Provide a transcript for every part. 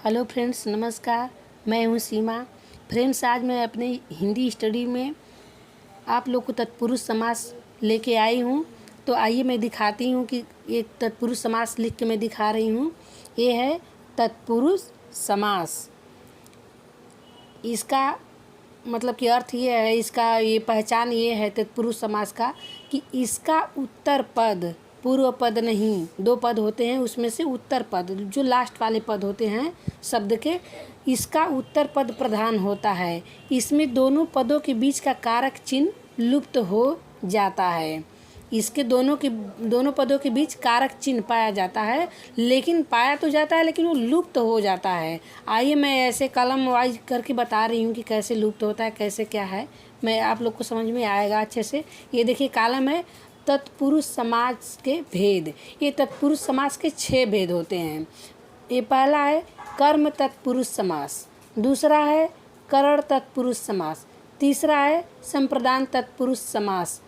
Hello friends, नमस्कार। मैं हूँ सीमा। फ्रेंड्स, आज मैं अपने हिंदी स्टडी में आप लोग को तत्पुरुष समास लेके आई हूँ। तो आइए मैं दिखाती हूँ कि एक तत्पुरुष समास लिख के मैं दिखा रही हूँ। ये है तत्पुरुष समास। इसका मतलब कि अर्थ ये है, इसका ये पहचान ये है तत्पुरुष समास का कि इसका उत्तर पद, पूर्व पद नहीं, दो पद होते हैं, उसमें से उत्तर पद जो लास्ट वाले पद होते हैं शब्द के, इसका उत्तर पद प्रधान होता है। इसमें दोनों पदों के बीच का कारक चिन्ह लुप्त हो जाता है। इसके दोनों पदों के बीच कारक चिन्ह पाया जाता है, लेकिन पाया तो जाता है लेकिन वो लुप्त हो जाता है। आइए मैं ऐसे कलम वाइज करके बता रही हूँ कि कैसे लुप्त होता है, कैसे क्या है, मैं आप लोग को समझ में आएगा अच्छे से। ये देखिए कॉलम है तत्पुरुष समास के भेद। ये तत्पुरुष समास के 6 भेद होते हैं। ये पहला है कर्म तत्पुरुष समास, दूसरा है करण तत्पुरुष समास, तीसरा है संप्रदान तत्पुरुष समास,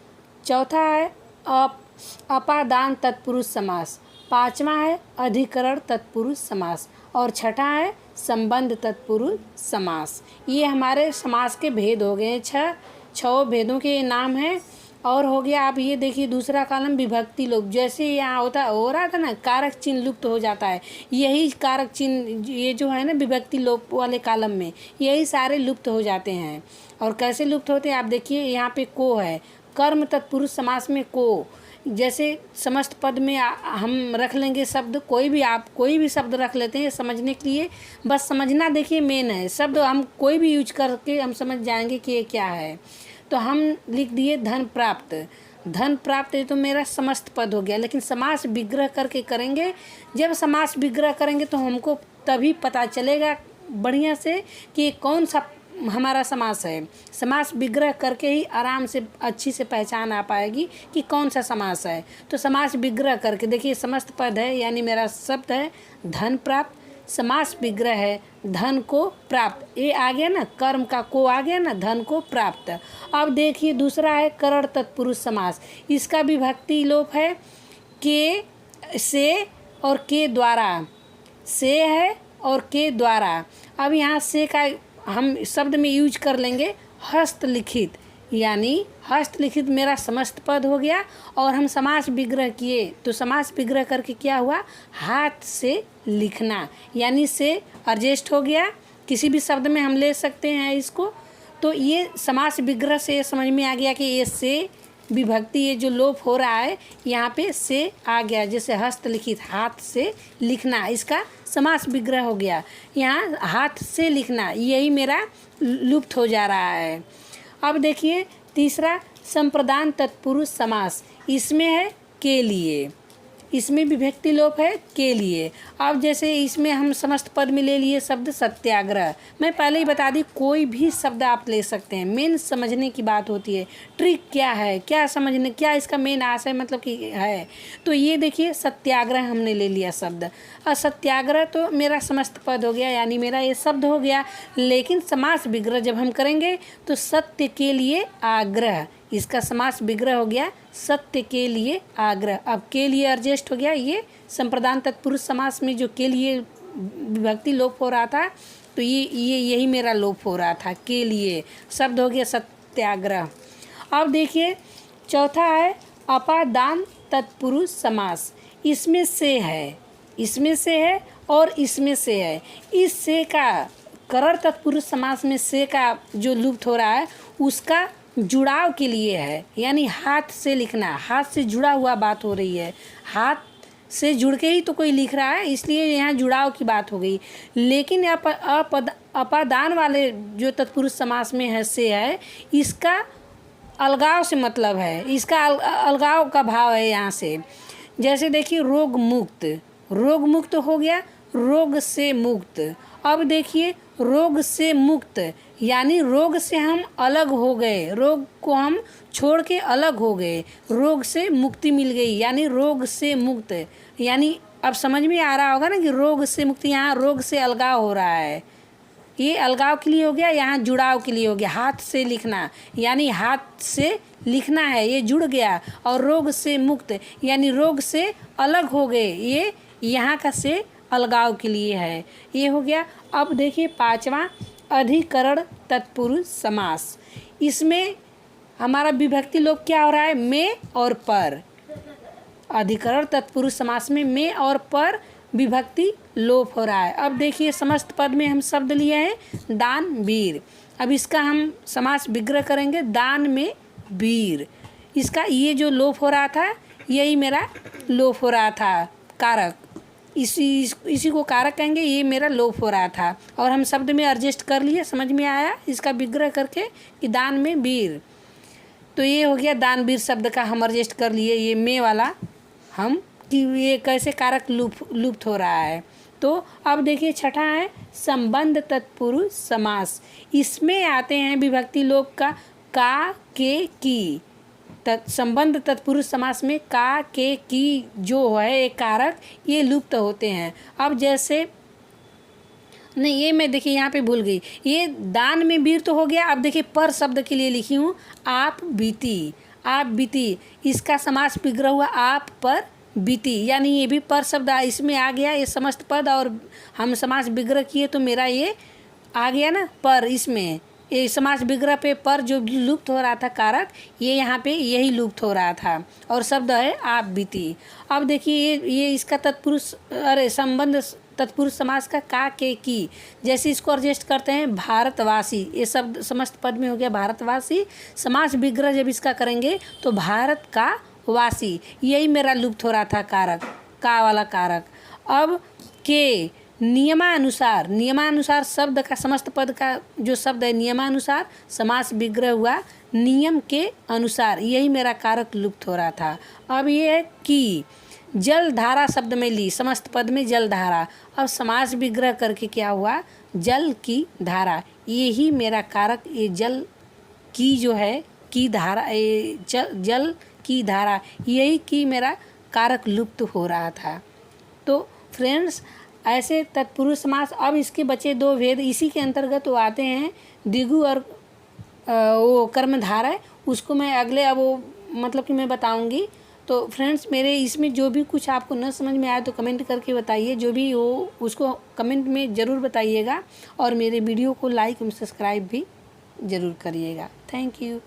चौथा है अपादान तत्पुरुष समास, पांचवा है अधिकरण तत्पुरुष समास और छठा है संबंध तत्पुरुष समास। ये हमारे समास के भेद हो गए। छह भेदों के नाम हैं। और हो गया, आप ये देखिए दूसरा कॉलम विभक्ति लोप। जैसे यहाँ हो रहा था ना, कारक चिन्ह लुप्त हो जाता है। यही कारक चिन्ह ये जो है ना विभक्ति लोप वाले कॉलम में, यही सारे लुप्त हो जाते हैं। और कैसे लुप्त होते हैं आप देखिए, यहाँ पे को है। कर्म तत्पुरुष समास में को, जैसे समस्त पद में हम रख लेंगे शब्द, कोई भी शब्द रख लेते हैं समझने के लिए। बस समझना देखिए मेन है, शब्द हम कोई भी यूज करके हम समझ जाएंगे कि ये क्या है। तो हम लिख दिए धन प्राप्त। धन प्राप्त ये तो मेरा समस्त पद हो गया, लेकिन समास विग्रह करके करेंगे। जब समास विग्रह करेंगे तो हमको तभी पता चलेगा बढ़िया से कि कौन सा हमारा समास है। समास विग्रह करके ही आराम से अच्छी से पहचान आ पाएगी कि कौन सा समास है। तो समास विग्रह करके देखिए, समस्त पद है यानी मेरा शब्द है धन प्राप्त, समास विग्रह है धन को प्राप्त। ये आ गया ना, कर्म का को आ गया ना, धन को प्राप्त। अब देखिए दूसरा है करण तत्पुरुष समास। इसका विभक्ति लोप है के से और के द्वारा। से है और के द्वारा। अब यहाँ से का हम शब्द में यूज कर लेंगे हस्तलिखित, यानी हस्तलिखित मेरा समस्त पद हो गया। और हम समास विग्रह किए तो समास विग्रह करके क्या हुआ, हाथ से लिखना, यानी से एडजस्ट हो गया। किसी भी शब्द में हम ले सकते हैं इसको। तो ये समास विग्रह से समझ में आ गया कि ये से विभक्ति, ये जो लोप हो रहा है यहाँ पे से आ गया। जैसे हस्तलिखित, हाथ से लिखना, इसका समास विग्रह हो गया। यहाँ हाथ से लिखना, यही मेरा लुप्त हो जा रहा है। अब देखिए तीसरा संप्रदान तत्पुरुष समास। इसमें है के लिए, इसमें विभक्ति लोप है के लिए। अब जैसे इसमें हम समस्त पद में ले लिए शब्द सत्याग्रह। मैं पहले ही बता दी, कोई भी शब्द आप ले सकते हैं, मेन समझने की बात होती है। ट्रिक क्या है, क्या समझने, क्या इसका मेन आशय मतलब कि है। तो ये देखिए सत्याग्रह हमने ले लिया शब्द। और सत्याग्रह तो मेरा समस्त पद हो गया, यानी मेरा ये शब्द हो गया। लेकिन समास विग्रह जब हम करेंगे तो सत्य के लिए आग्रह, इसका समास विग्रह हो गया सत्य के लिए आग्रह। अब के लिए एडजस्ट हो गया। ये संप्रदान तत्पुरुष समास में जो के लिए विभक्ति लोप हो रहा था, तो यही मेरा लोप हो रहा था। के लिए शब्द हो गया सत्याग्रह। अब देखिए चौथा है अपादान तत्पुरुष समास। इसमें से है, इसमें से है और इसमें से है। इस से का करण तत्पुरुष समास में से का जो लुप्त हो रहा है उसका जुड़ाव के लिए है, यानी हाथ से लिखना, हाथ से जुड़ा हुआ बात हो रही है। हाथ से जुड़ के ही तो कोई लिख रहा है, इसलिए यहाँ जुड़ाव की बात हो गई। लेकिन अपादान वाले जो तत्पुरुष समास में है से है, इसका अलगाव से मतलब है, इसका अलगाव का भाव है यहाँ से। जैसे देखिए रोग मुक्त, रोग मुक्त हो गया रोग से मुक्त। अब देखिए रोग से मुक्त, यानी रोग से हम अलग हो गए, रोग को हम छोड़ के अलग हो गए, रोग से मुक्ति मिल गई, यानी रोग से मुक्त। यानी अब समझ में आ रहा होगा ना कि रोग से मुक्ति, यहाँ रोग से अलगाव हो रहा है। ये अलगाव के लिए हो गया, यहाँ जुड़ाव के लिए हो गया। हाथ से लिखना, यानी हाथ से लिखना है, ये जुड़ गया। और रोग से मुक्त, यानी रोग से अलग हो गए, ये यहाँ का से अलगाव के लिए है। ये हो गया। अब देखिए 5वां अधिकरण तत्पुरुष समास। इसमें हमारा विभक्ति लोप क्या हो रहा है, में और पर। अधिकरण तत्पुरुष समास में में और पर विभक्ति लोप हो रहा है। अब देखिए समस्त पद में हम शब्द लिए हैं दान वीर। अब इसका हम समास विग्रह करेंगे दान में वीर। इसका ये जो लोप हो रहा था यही मेरा लोप हो रहा था, कारक। इसी को कारक कहेंगे, ये मेरा लोप हो रहा था और हम शब्द में एडजस्ट कर लिए, समझ में आया इसका विग्रह करके कि दान में वीर। तो ये हो गया दानवीर शब्द का हम एडजस्ट कर लिए, ये में वाला हम कि ये कैसे कारक लुप्त हो रहा है। तो अब देखिए छठा है संबंध तत्पुरुष समास। इसमें आते हैं विभक्ति लोप का के की। संबंध तत्पुरुष समास में का के की जो है एक कारक ये लुप्त होते हैं। अब जैसे नहीं, ये मैं देखिए यहाँ पे भूल गई, ये दान में वीर तो हो गया। अब देखिए पर शब्द के लिए लिखी हूँ आप बीती। आप बीती इसका समास विग्रह हुआ आप पर बीती, यानी ये भी पर शब्द इसमें आ गया। ये समस्त पद और हम समास विग्रह किए तो मेरा ये आ गया ना पर। इसमें ये समास विग्रह पे पर जो लुप्त हो रहा था कारक, ये यहाँ पे यही लुप्त हो रहा था और शब्द है आप बीती। अब देखिए ये इसका तत्पुरुष संबंध तत्पुरुष समास का के की। जैसे इसको एडजस्ट करते हैं भारतवासी, ये शब्द समस्त पद में हो गया भारतवासी। समास विग्रह जब इसका करेंगे तो भारत का वासी, यही मेरा लुप्त हो रहा था कारक, का वाला कारक। अब के नियमानुसार शब्द का समस्त पद का जो शब्द है नियमानुसार समास विग्रह हुआ नियम के अनुसार, यही मेरा कारक लुप्त हो रहा था। अब ये है कि जल धारा शब्द में ली, समस्त पद में जल धारा। अब समास विग्रह करके क्या हुआ जल की धारा, यही मेरा कारक ये जल की जो है की धारा, जल की धारा, यही की मेरा कारक लुप्त हो रहा था। तो फ्रेंड्स ऐसे तत्पुरुष समास। अब इसके बचे दो भेद इसी के अंतर्गत वो आते हैं द्विगु और वो कर्मधारय है, उसको मैं अगले अब वो मतलब कि मैं बताऊंगी। तो फ्रेंड्स मेरे इसमें जो भी कुछ आपको न समझ में आया तो कमेंट करके बताइए, जो भी हो उसको कमेंट में ज़रूर बताइएगा और मेरे वीडियो को लाइक और सब्सक्राइब भी ज़रूर करिएगा। Thank you.